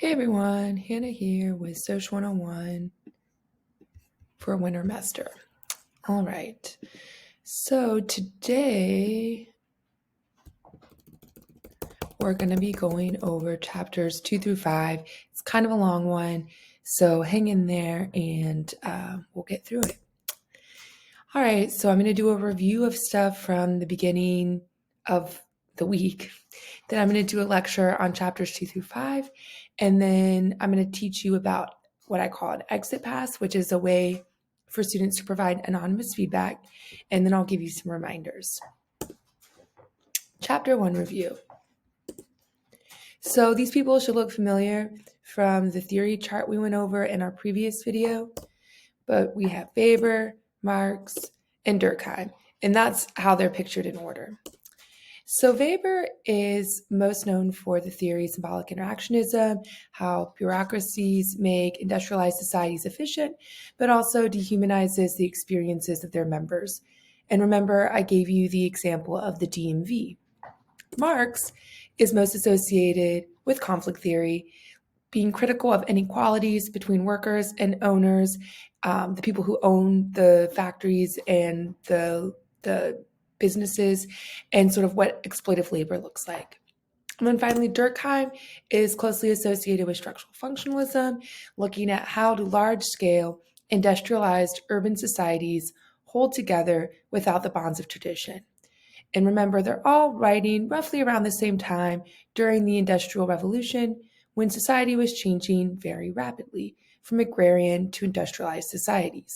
Hey everyone, Hannah here with Social 101 for winter semester. All right, so today we're going to be going over chapters 2 through 5. It's kind of a long one, so hang in there and we'll get through it. All right, so I'm going to do a review of stuff from the beginning of the week. Then I'm going to do a lecture on chapters 2 through 5. And then I'm going to teach you about what I call an exit pass, which is a way for students to provide anonymous feedback. And then I'll give you some reminders. Chapter 1 review. So these people should look familiar from the theory chart we went over in our previous video. But we have Weber, Marx, and Durkheim. And that's how they're pictured in order. So Weber is most known for the theory of symbolic interactionism, how bureaucracies make industrialized societies efficient, but also dehumanizes the experiences of their members. And remember, I gave you the example of the DMV. Marx is most associated with conflict theory, being critical of inequalities between workers and owners, the people who own the factories and the businesses, and sort of what exploitative labor looks like. And then finally, Durkheim is closely associated with structural functionalism, looking at how do large-scale industrialized urban societies hold together without the bonds of tradition. And remember, they're all writing roughly around the same time during the Industrial Revolution, when society was changing very rapidly from agrarian to industrialized societies.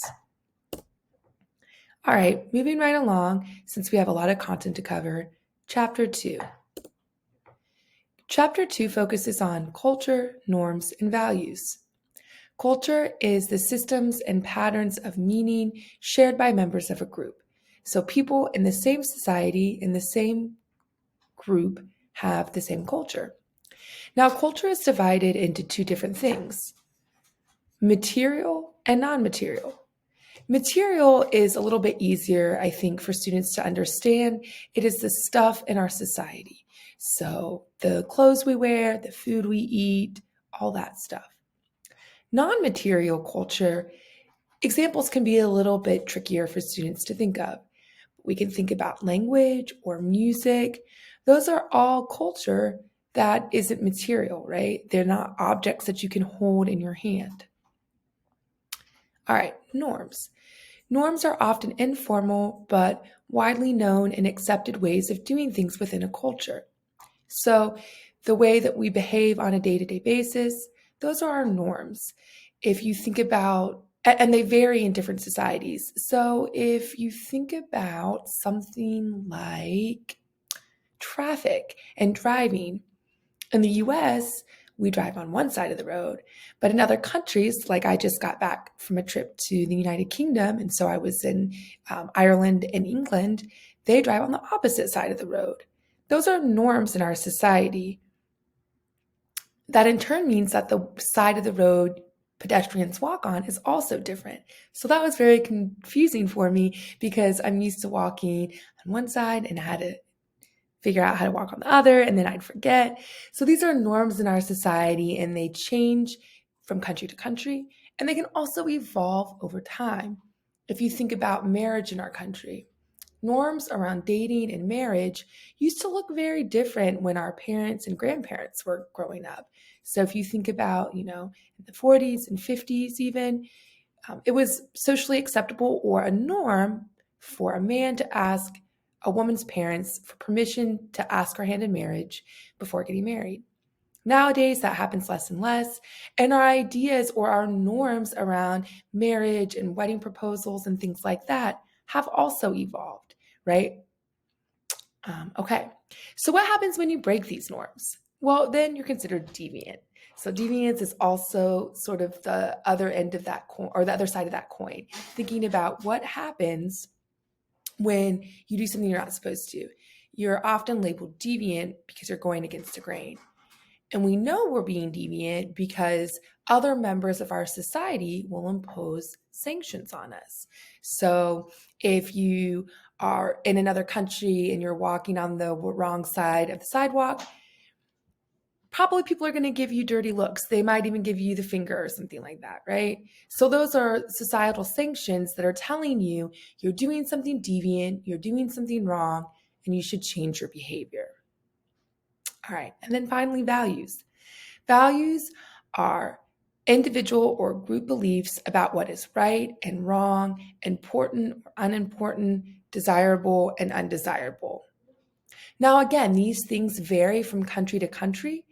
All right, moving right along, since we have a lot of content to cover, Chapter 2. Chapter 2 focuses on culture, norms, and values. Culture is the systems and patterns of meaning shared by members of a group. So people in the same society, in the same group, have the same culture. Now, culture is divided into two different things: material and non-material. Material is a little bit easier, I think, for students to understand. It is the stuff in our society. So the clothes we wear, the food we eat, all that stuff. Non-material culture, examples can be a little bit trickier for students to think of. We can think about language or music. Those are all culture that isn't material, right? They're not objects that you can hold in your hand. All right, norms. Norms are often informal but widely known and accepted ways of doing things within a culture. So the way that we behave on a day-to-day basis, those are our norms. If you think about, and they vary in different societies. So if you think about something like traffic and driving, in the US, we drive on one side of the road, but in other countries, like I just got back from a trip to the United Kingdom, and so I was in Ireland and England, they drive on the opposite side of the road. Those are norms in our society. That in turn means that the side of the road pedestrians walk on is also different. So that was very confusing for me because I'm used to walking on one side and I had to figure out how to walk on the other, and then I'd forget. So these are norms in our society, and they change from country to country, and they can also evolve over time. If you think about marriage in our country, norms around dating and marriage used to look very different when our parents and grandparents were growing up. So if you think about, in the 40s and 50s even, it was socially acceptable or a norm for a man to ask a woman's parents for permission to ask her hand in marriage before getting married. Nowadays, that happens less and less, and our ideas or our norms around marriage and wedding proposals and things like that have also evolved, right? Okay, so what happens when you break these norms? Well, then you're considered deviant. So deviance is also sort of the other end of that coin, or the other side of that coin, thinking about what happens when you do something you're not supposed to. You're often labeled deviant because you're going against the grain. And we know we're being deviant because other members of our society will impose sanctions on us. So if you are in another country and you're walking on the wrong side of the sidewalk, probably people are going to give you dirty looks. They might even give you the finger or something like that, right? So those are societal sanctions that are telling you you're doing something deviant, you're doing something wrong, and you should change your behavior. All right. And then finally, values. Values are individual or group beliefs about what is right and wrong, important or unimportant, desirable and undesirable. Now, again, these things vary from country to country,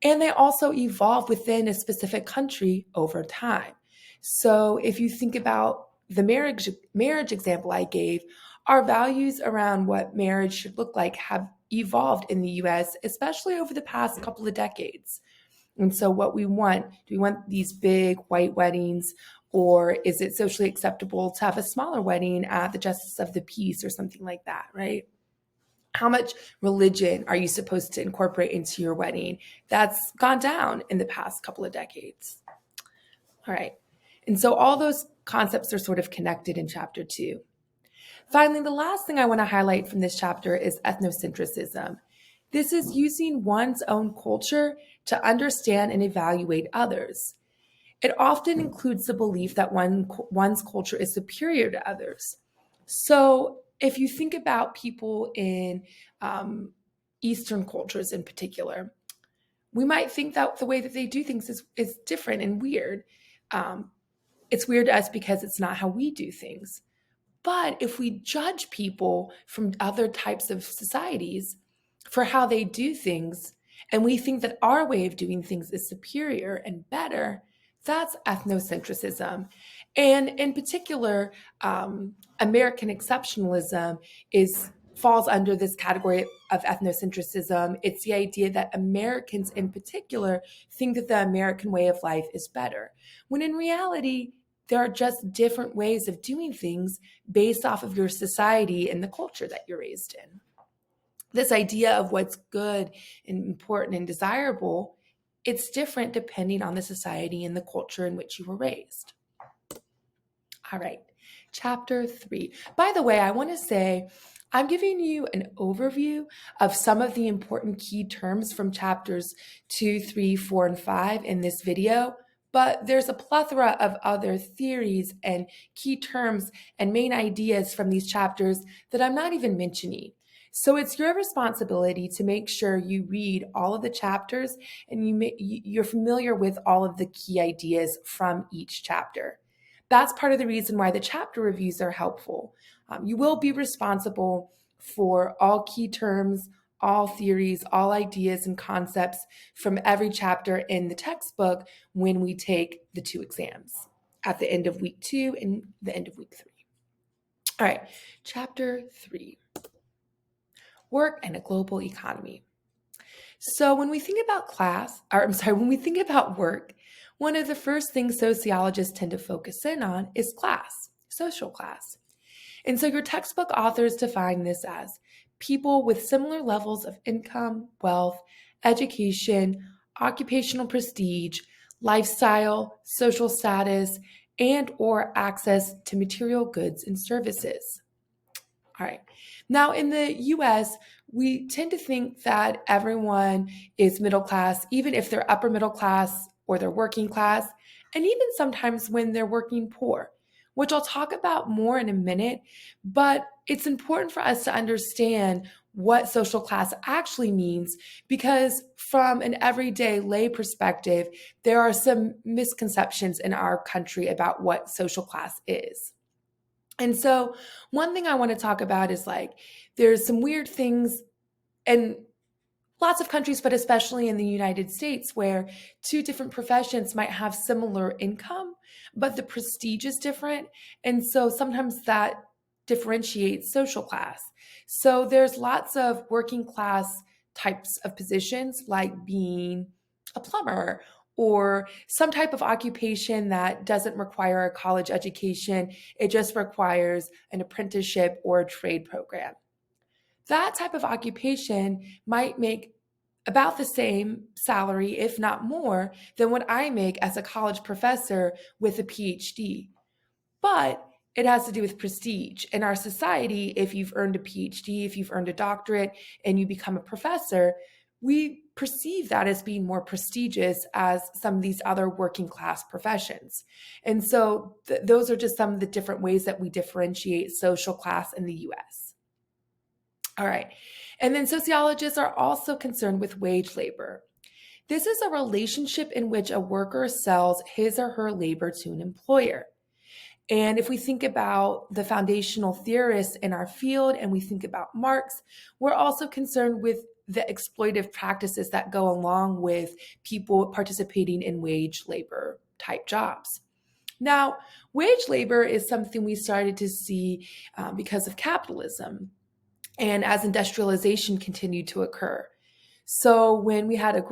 and they also evolve within a specific country over time. So if you think about the marriage example I gave, our values around what marriage should look like have evolved in the US, especially over the past couple of decades. And so what we want, do we want these big white weddings, or is it socially acceptable to have a smaller wedding at the Justice of the Peace or something like that, right? How much religion are you supposed to incorporate into your wedding? That's gone down in the past couple of decades. All right. And so all those concepts are sort of connected in chapter 2. Finally, the last thing I want to highlight from this chapter is ethnocentrism. This is using one's own culture to understand and evaluate others. It often includes the belief that one's culture is superior to others. So if you think about people in Eastern cultures in particular, we might think that the way that they do things is different and weird. It's weird to us because it's not how we do things. But if we judge people from other types of societies for how they do things, and we think that our way of doing things is superior and better, that's ethnocentrism. And in particular, American exceptionalism falls under this category of ethnocentrism. It's the idea that Americans in particular think that the American way of life is better, when in reality, there are just different ways of doing things based off of your society and the culture that you're raised in. This idea of what's good and important and desirable, it's different depending on the society and the culture in which you were raised. All right, chapter 3. By the way, I want to say I'm giving you an overview of some of the important key terms from chapters 2, 3, 4, and 5 in this video. But there's a plethora of other theories and key terms and main ideas from these chapters that I'm not even mentioning. So it's your responsibility to make sure you read all of the chapters and you're familiar with all of the key ideas from each chapter. That's part of the reason why the chapter reviews are helpful. You will be responsible for all key terms, all theories, all ideas and concepts from every chapter in the textbook when we take the 2 exams at the end of week 2 and the end of week 3. All right, chapter 3, work and a global economy. So when we think about when we think about work, one of the first things sociologists tend to focus in on is class, social class. And so your textbook authors define this as people with similar levels of income, wealth, education, occupational prestige, lifestyle, social status, and or access to material goods and services. All right. Now, in the US, we tend to think that everyone is middle class, even if they're upper middle class or they're working class, and even sometimes when they're working poor, which I'll talk about more in a minute. But it's important for us to understand what social class actually means, because from an everyday lay perspective, there are some misconceptions in our country about what social class is. And so one thing I want to talk about is there's some weird things in lots of countries, but especially in the United States, where 2 different professions might have similar income, but the prestige is different. And so sometimes that differentiates social class. So there's lots of working class types of positions, like being a plumber or some type of occupation that doesn't require a college education. It just requires an apprenticeship or a trade program. That type of occupation might make about the same salary, if not more, than what I make as a college professor with a PhD. But it has to do with prestige. In our society, if you've earned a PhD, if you've earned a doctorate, and you become a professor, we perceive that as being more prestigious as some of these other working class professions. And so those are just some of the different ways that we differentiate social class in the US. All right. And then sociologists are also concerned with wage labor. This is a relationship in which a worker sells his or her labor to an employer. And if we think about the foundational theorists in our field and we think about Marx, we're also concerned with the exploitive practices that go along with people participating in wage labor type jobs. Now, wage labor is something we started to see because of capitalism and as industrialization continued to occur. So when we had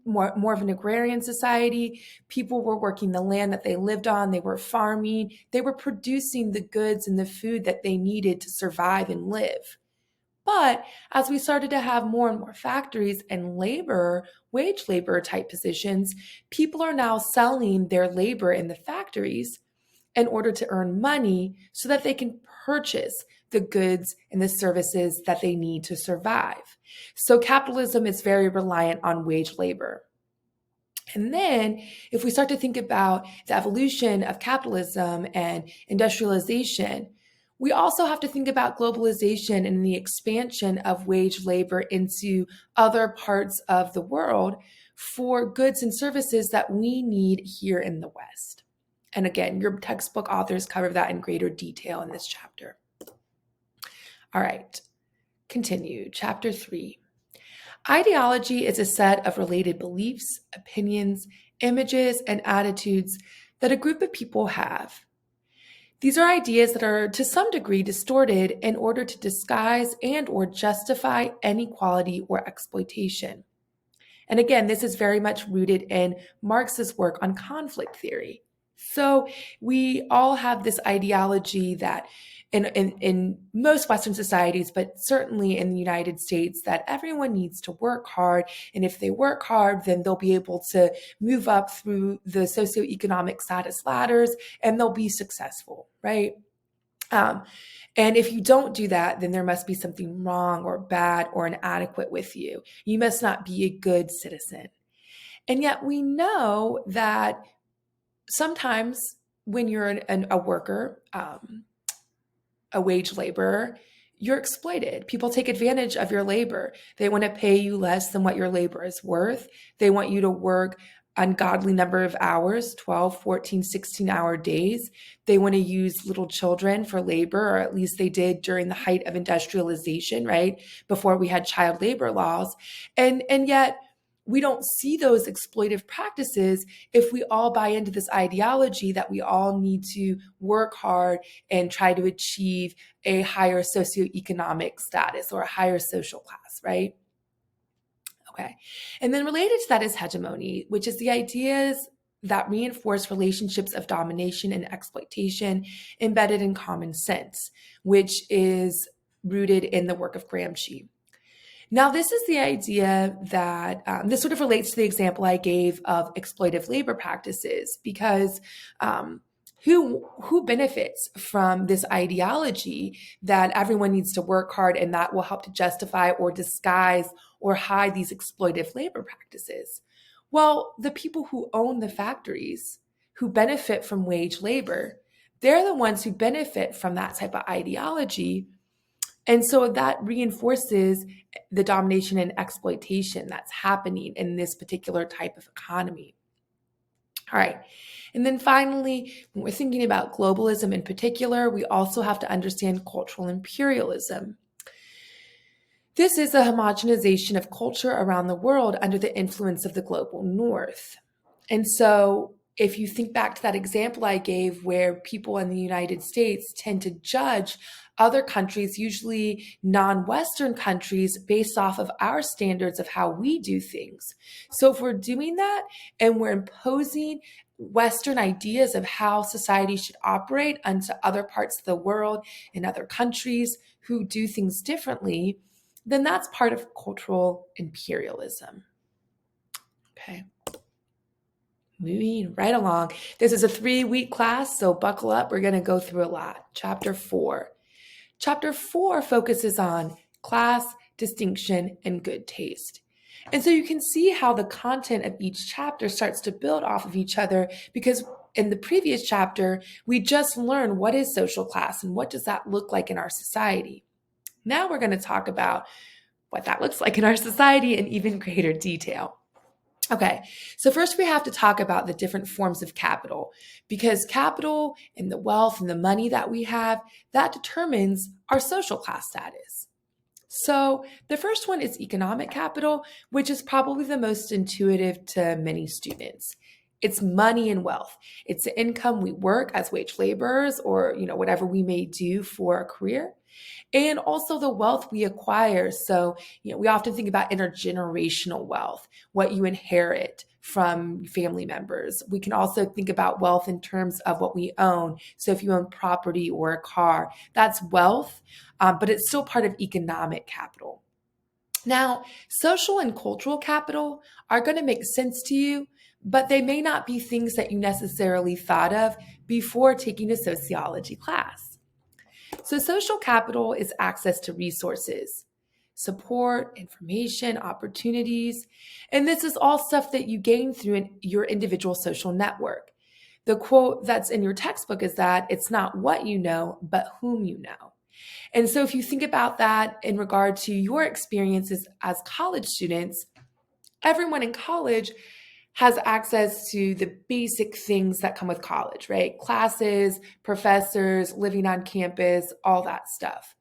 more of an agrarian society, people were working the land that they lived on, they were farming, they were producing the goods and the food that they needed to survive and live. But as we started to have more and more factories and wage labor type positions, people are now selling their labor in the factories in order to earn money so that they can purchase the goods and the services that they need to survive. So capitalism is very reliant on wage labor. And then if we start to think about the evolution of capitalism and industrialization, we also have to think about globalization and the expansion of wage labor into other parts of the world for goods and services that we need here in the West. And again, your textbook authors cover that in greater detail in this chapter. All right, continue. Chapter 3. Ideology is a set of related beliefs, opinions, images, and attitudes that a group of people have. These are ideas that are to some degree distorted in order to disguise and or justify inequality or exploitation. And again, this is very much rooted in Marx's work on conflict theory. So we all have this ideology that in most Western societies, but certainly in the United States, that everyone needs to work hard. And if they work hard, then they'll be able to move up through the socioeconomic status ladders and they'll be successful, right? And if you don't do that, then there must be something wrong or bad or inadequate with you. You must not be a good citizen. And yet we know that sometimes when you're a worker, a wage laborer, you're exploited. People take advantage of your labor. They want to pay you less than what your labor is worth. They want you to work ungodly number of hours, 12, 14, 16-hour days. They want to use little children for labor, or at least they did during the height of industrialization, right? Before we had child labor laws. And yet we don't see those exploitive practices if we all buy into this ideology that we all need to work hard and try to achieve a higher socioeconomic status or a higher social class, right? Okay. And then related to that is hegemony, which is the ideas that reinforce relationships of domination and exploitation embedded in common sense, which is rooted in the work of Gramsci. Now, this is the idea that this sort of relates to the example I gave of exploitive labor practices, because who benefits from this ideology that everyone needs to work hard and that will help to justify or disguise or hide these exploitive labor practices? Well, the people who own the factories, who benefit from wage labor, they're the ones who benefit from that type of ideology. And so that reinforces the domination and exploitation that's happening in this particular type of economy. All right. And then finally, when we're thinking about globalism in particular, we also have to understand cultural imperialism. This is a homogenization of culture around the world under the influence of the global north. And so if you think back to that example I gave where people in the United States tend to judge other countries, usually non-Western countries, based off of our standards of how we do things. So if we're doing that and we're imposing Western ideas of how society should operate onto other parts of the world and other countries who do things differently, then that's part of cultural imperialism. Okay. Moving right along. This is a 3-week class, so buckle up. We're going to go through a lot. Chapter 4. Chapter 4 focuses on class, distinction, and good taste. And so you can see how the content of each chapter starts to build off of each other, because in the previous chapter, we just learned what is social class and what does that look like in our society. Now we're going to talk about what that looks like in our society in even greater detail. Okay, so first we have to talk about the different forms of capital, because capital and the wealth and the money that we have, that determines our social class status. So the first one is economic capital, which is probably the most intuitive to many students. It's money and wealth. It's the income we work as wage laborers or, whatever we may do for a career, and also the wealth we acquire. So, we often think about intergenerational wealth, what you inherit from family members. We can also think about wealth in terms of what we own. So if you own property or a car, that's wealth, but it's still part of economic capital. Now, social and cultural capital are going to make sense to you, but they may not be things that you necessarily thought of before taking a sociology class. So social capital is access to resources, support, information, opportunities, and this is all stuff that you gain through your individual social network. The quote that's in your textbook is that it's not what you know, but whom you know. And so if you think about that in regard to your experiences as college students, everyone in college has access to the basic things that come with college, right? Classes, professors, living on campus, all that stuff.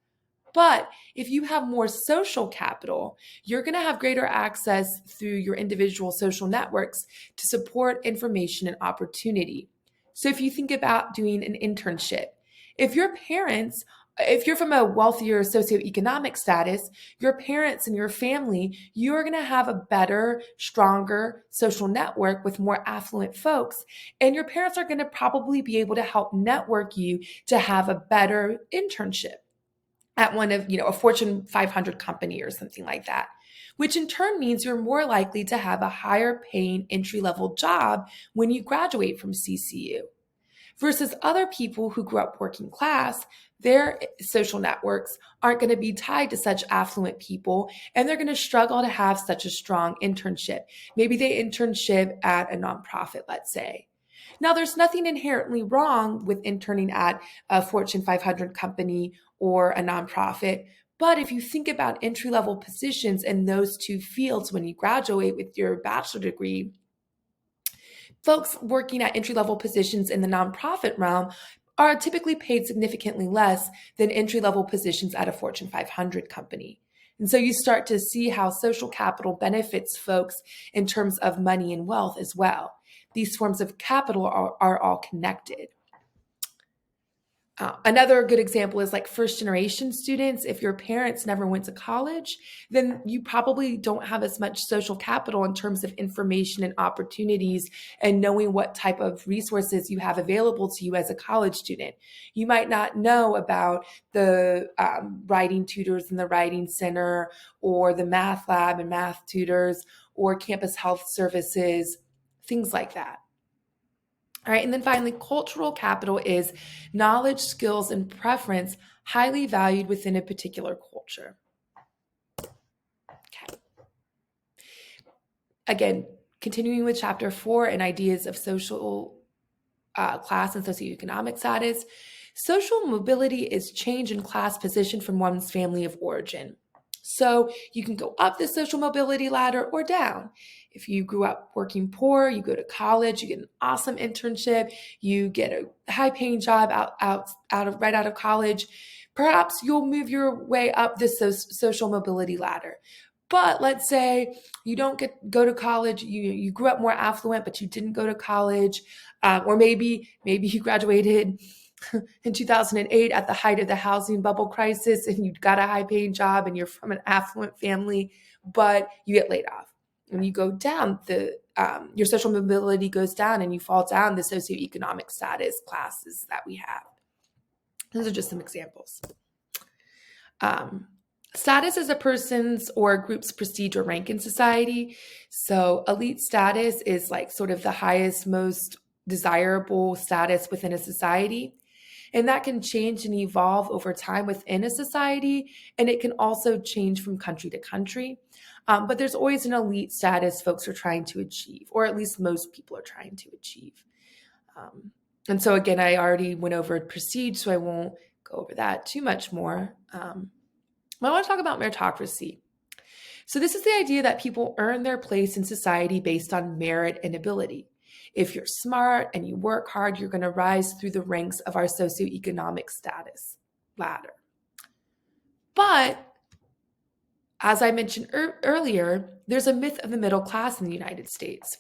But if you have more social capital, you're going to have greater access through your individual social networks to support information and opportunity. So if you think about doing an internship, if you're from a wealthier socioeconomic status, your parents and your family, you're going to have a better, stronger social network with more affluent folks. And your parents are going to probably be able to help network you to have a better internship at one of, a Fortune 500 company or something like that, which in turn means you're more likely to have a higher paying entry-level job when you graduate from CCU. Versus other people who grew up working class, their social networks aren't going to be tied to such affluent people, and they're going to struggle to have such a strong internship. Maybe they internship at a nonprofit, let's say. Now, there's nothing inherently wrong with interning at a Fortune 500 company or a nonprofit, but if you think about entry-level positions in those two fields when you graduate with your bachelor degree, folks working at entry-level positions in the nonprofit realm are typically paid significantly less than entry-level positions at a Fortune 500 company. And so you start to see how social capital benefits folks in terms of money and wealth as well. These forms of capital are all connected. Another good example is like first generation students. If your parents never went to college, then you probably don't have as much social capital in terms of information and opportunities and knowing what type of resources you have available to you as a college student. You might not know about the writing tutors in the writing center or the math lab and math tutors or campus health services, things like that. All right, and then finally, cultural capital is knowledge, skills, and preference highly valued within a particular culture. Okay. Again, continuing with chapter 4 and ideas of social class and socioeconomic status, social mobility is change in class position from one's family of origin. So you can go up the social mobility ladder or down. If you grew up working poor, you go to college, you get an awesome internship, you get a high-paying job right out of college. Perhaps you'll move your way up this social mobility ladder. But let's say you don't go to college, you grew up more affluent, but you didn't go to college, or maybe you graduated in 2008 at the height of the housing bubble crisis and you got a high-paying job and you're from an affluent family, but you get laid off. When you go down, your social mobility goes down and you fall down the socioeconomic status classes that we have. Those are just some examples. Status is a person's or a group's prestige or rank in society. So elite status is like sort of the highest, most desirable status within a society. And that can change and evolve over time within a society. And it can also change from country to country. But there's always an elite status folks are trying to achieve, or at least most people are trying to achieve. And so again, I already went over prestige, so I won't go over that too much more. But I want to talk about meritocracy. So this is the idea that people earn their place in society based on merit and ability. If you're smart and you work hard, you're going to rise through the ranks of our socioeconomic status ladder. But as I mentioned earlier, there's a myth of the middle class in the United States.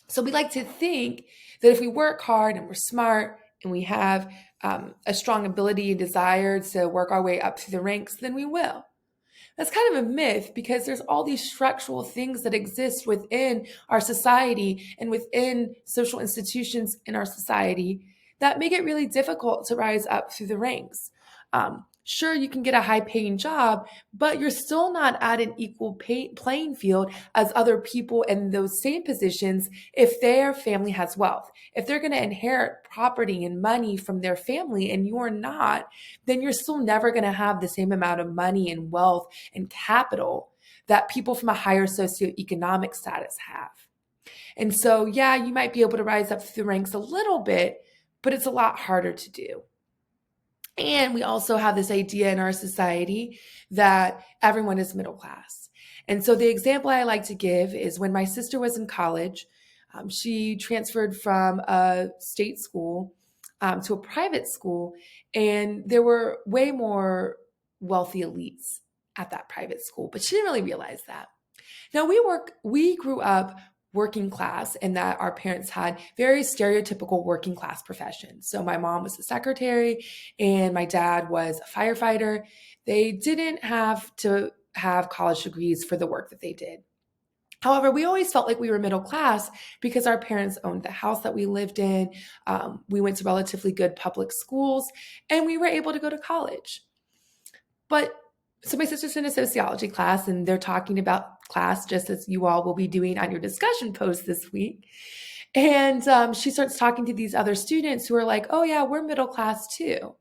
So we like to think that if we work hard and we're smart and we have a strong ability and desire to work our way up through the ranks, then we will. That's kind of a myth because there's all these structural things that exist within our society and within social institutions in our society that make it really difficult to rise up through the ranks. Sure, you can get a high-paying job, but you're still not at an equal playing field as other people in those same positions if their family has wealth. If they're going to inherit property and money from their family and you're not, then you're still never going to have the same amount of money and wealth and capital that people from a higher socioeconomic status have. And so, yeah, you might be able to rise up through the ranks a little bit, but it's a lot harder to do. And we also have this idea in our society that everyone is middle class. And so the example I like to give is when my sister was in college, she transferred from a state school to a private school, and there were way more wealthy elites at that private school, but she didn't really realize that. Now we grew up working class and that our parents had very stereotypical working class professions. So my mom was a secretary and my dad was a firefighter. They didn't have to have college degrees for the work that they did. However, we always felt like we were middle class because our parents owned the house that we lived in. We went to relatively good public schools and we were able to go to college. So my sister's in a sociology class and they're talking about class just as you all will be doing on your discussion post this week. And she starts talking to these other students who are like, oh yeah, we're middle class too.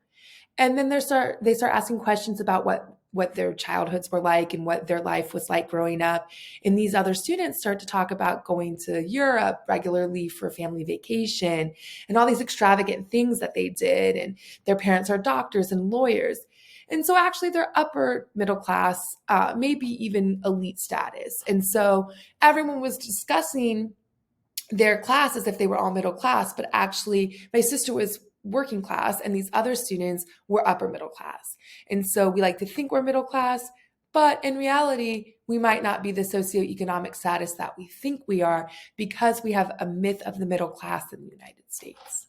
And then they start asking questions about what their childhoods were like and what their life was like growing up. And these other students start to talk about going to Europe regularly for family vacation and all these extravagant things that they did. And their parents are doctors and lawyers. And so actually they're upper middle class, maybe even elite status. And so everyone was discussing their class as if they were all middle class, but actually my sister was working class and these other students were upper middle class. And so we like to think we're middle class, but in reality, we might not be the socioeconomic status that we think we are because we have a myth of the middle class in the United States.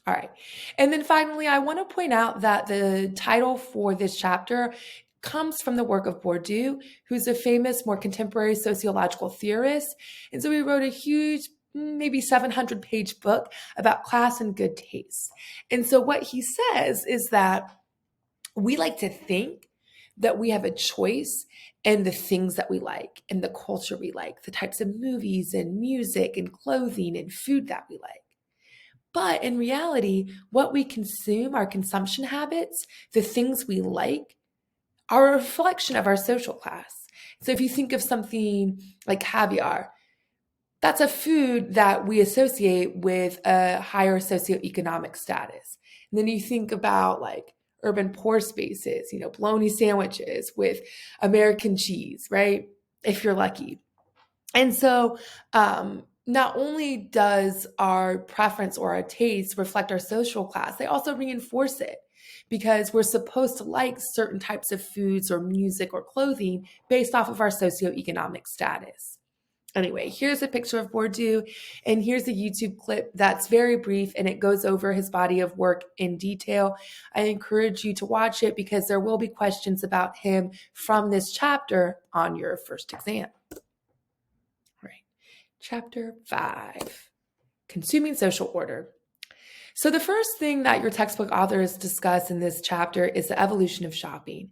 All right. And then finally, I want to point out that the title for this chapter comes from the work of Bourdieu, who's a famous, more contemporary sociological theorist. And so he wrote a huge, maybe 700-page book about class and good taste. And so what he says is that we like to think that we have a choice in the things that we like and the culture we like, the types of movies and music and clothing and food that we like. But in reality, what we consume, our consumption habits, the things we like, are a reflection of our social class. So if you think of something like caviar, that's a food that we associate with a higher socioeconomic status. And then you think about like urban poor spaces, bologna sandwiches with American cheese, right? If you're lucky. And so, not only does our preference or our taste reflect our social class, they also reinforce it because we're supposed to like certain types of foods or music or clothing based off of our socioeconomic status. Anyway, here's a picture of Bourdieu, and here's a YouTube clip that's very brief, and it goes over his body of work in detail. I encourage you to watch it because there will be questions about him from this chapter on your first exam. Chapter 5, Consuming Social Order. So the first thing that your textbook authors discuss in this chapter is the evolution of shopping.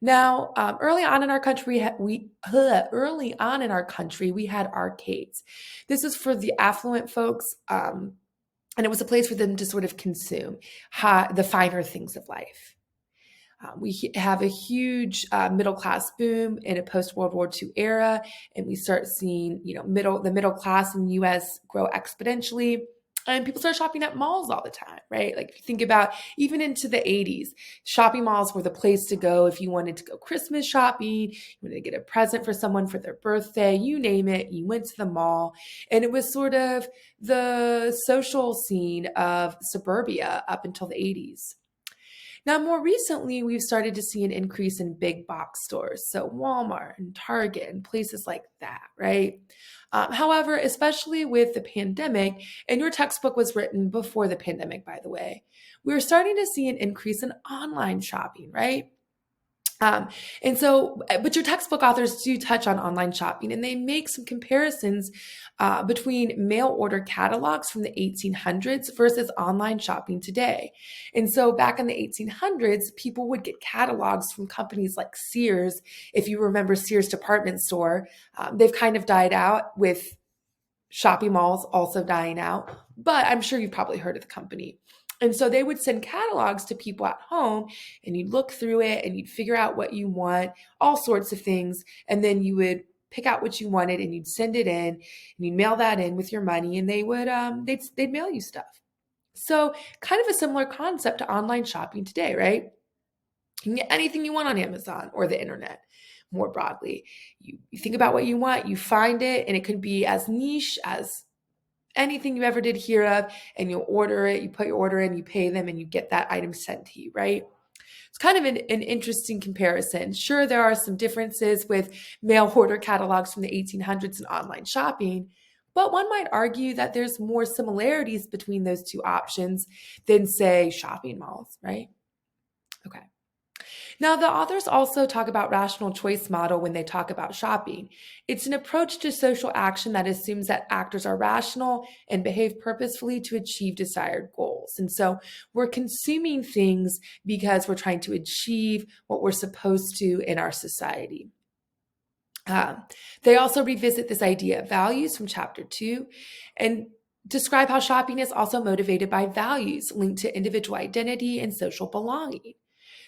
Now, early on in our country, we had arcades. This is for the affluent folks, and it was a place for them to sort of consume the finer things of life. We have a huge middle class boom in a post World War II era, and we start seeing, the middle class in the U.S. grow exponentially. And people start shopping at malls all the time, right? Like if you think about even into the 80s, shopping malls were the place to go if you wanted to go Christmas shopping, you wanted to get a present for someone for their birthday, you name it, you went to the mall. And it was sort of the social scene of suburbia up until the 80s. Now, more recently, we've started to see an increase in big box stores, so Walmart and Target and places like that, right? However, especially with the pandemic, and your textbook was written before the pandemic, by the way, we're starting to see an increase in online shopping, right? Um, but your textbook authors do touch on online shopping, and they make some comparisons between mail order catalogs from the 1800s versus online shopping today. And so back in the 1800s, people would get catalogs from companies like Sears. If you remember Sears department store, they've kind of died out with shopping malls also dying out, but I'm sure you've probably heard of the company. And so they would send catalogs to people at home, and you'd look through it and you'd figure out what you want, all sorts of things. And then you would pick out what you wanted and you'd send it in and you'd mail that in with your money, and they'd mail you stuff. So kind of a similar concept to online shopping today, right? You can get anything you want on Amazon or the internet more broadly. You think about what you want, you find it, and it could be as niche as anything you ever did hear of, and you'll order it, you put your order in, you pay them, and you get that item sent to you, right? It's kind of an interesting comparison. Sure, there are some differences with mail order catalogs from the 1800s and online shopping, but one might argue that there's more similarities between those two options than, say, shopping malls, right? Okay. Now, the authors also talk about rational choice model when they talk about shopping. It's an approach to social action that assumes that actors are rational and behave purposefully to achieve desired goals. And so we're consuming things because we're trying to achieve what we're supposed to in our society. They also revisit this idea of values from chapter 2 and describe how shopping is also motivated by values linked to individual identity and social belonging.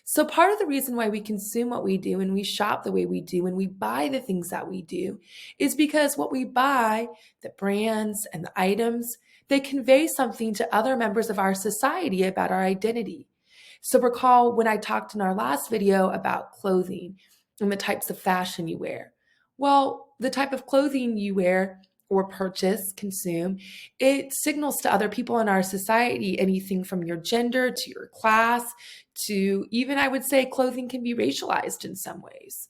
So part of the reason why we consume what we do and we shop the way we do and we buy the things that we do is because what we buy, the brands and the items, they convey something to other members of our society about our identity. So recall when I talked in our last video about clothing and the types of fashion you wear. Well, the type of clothing you wear or purchase, consume, it signals to other people in our society anything from your gender to your class to even, I would say, clothing can be racialized in some ways.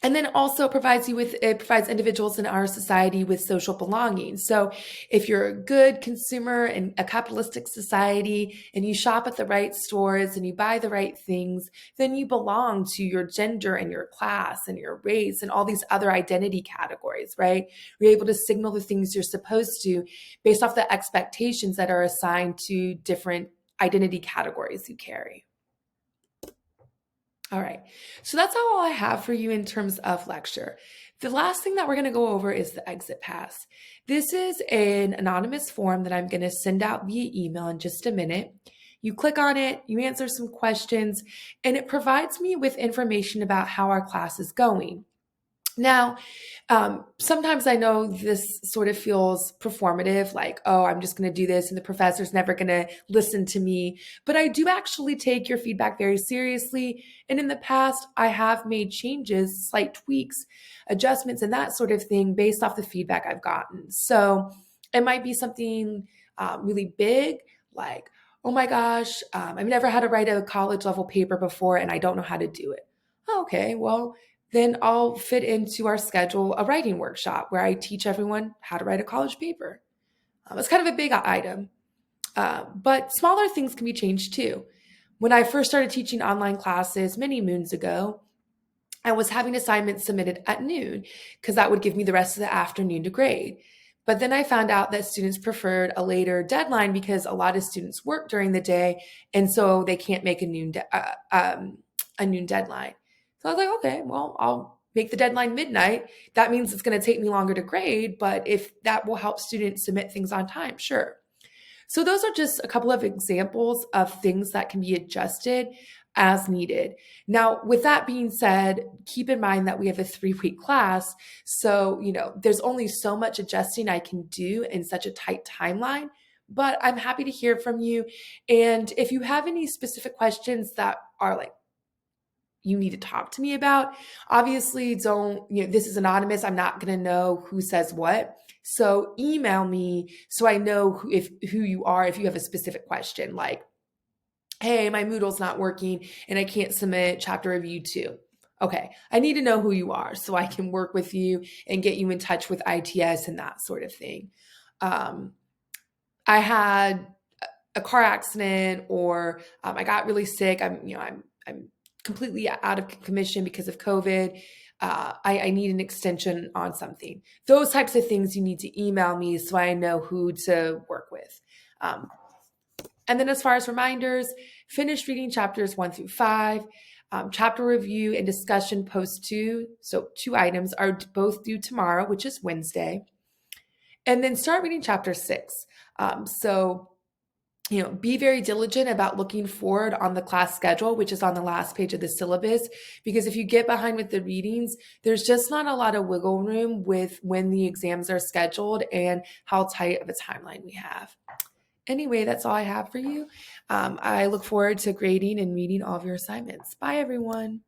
And then also it provides individuals in our society with social belonging. So if you're a good consumer in a capitalistic society and you shop at the right stores and you buy the right things, then you belong to your gender and your class and your race and all these other identity categories, right? You're able to signal the things you're supposed to based off the expectations that are assigned to different identity categories you carry. All right, so that's all I have for you in terms of lecture. The last thing that we're going to go over is the exit pass. This is an anonymous form that I'm going to send out via email in just a minute. You click on it, you answer some questions, and it provides me with information about how our class is going. Now, sometimes I know this sort of feels performative, like, oh, I'm just going to do this and the professor's never going to listen to me. But I do actually take your feedback very seriously. And in the past, I have made changes, slight tweaks, adjustments, and that sort of thing based off the feedback I've gotten. So it might be something really big, like, oh my gosh, I've never had to write a college level paper before and I don't know how to do it. Okay, well, then I'll fit into our schedule a writing workshop where I teach everyone how to write a college paper. It's kind of a big item, but smaller things can be changed too. When I first started teaching online classes many moons ago, I was having assignments submitted at noon because that would give me the rest of the afternoon to grade. But then I found out that students preferred a later deadline because a lot of students work during the day, and so they can't make a noon deadline. So I was like, okay, well, I'll make the deadline midnight. That means it's going to take me longer to grade, but if that will help students submit things on time, sure. So those are just a couple of examples of things that can be adjusted as needed. Now, with that being said, keep in mind that we have a 3-week class. So, there's only so much adjusting I can do in such a tight timeline, but I'm happy to hear from you. And if you have any specific questions that are like, you need to talk to me about, obviously don't, this is anonymous. I'm not going to know who says what. So email me so I know who you are, if you have a specific question, like, hey, my Moodle's not working and I can't submit chapter review 2. Okay, I need to know who you are so I can work with you and get you in touch with ITS and that sort of thing. I had a car accident, or I got really sick. I'm completely out of commission because of COVID. I need an extension on something. Those types of things you need to email me so I know who to work with. And then as far as reminders, finish reading chapters 1 through 5. Chapter review and discussion post 2. So 2 items are both due tomorrow, which is Wednesday. And then start reading chapter 6. Be very diligent about looking forward on the class schedule, which is on the last page of the syllabus, because if you get behind with the readings, there's just not a lot of wiggle room with when the exams are scheduled and how tight of a timeline we have. Anyway, that's all I have for you. I look forward to grading and reading all of your assignments. Bye, everyone.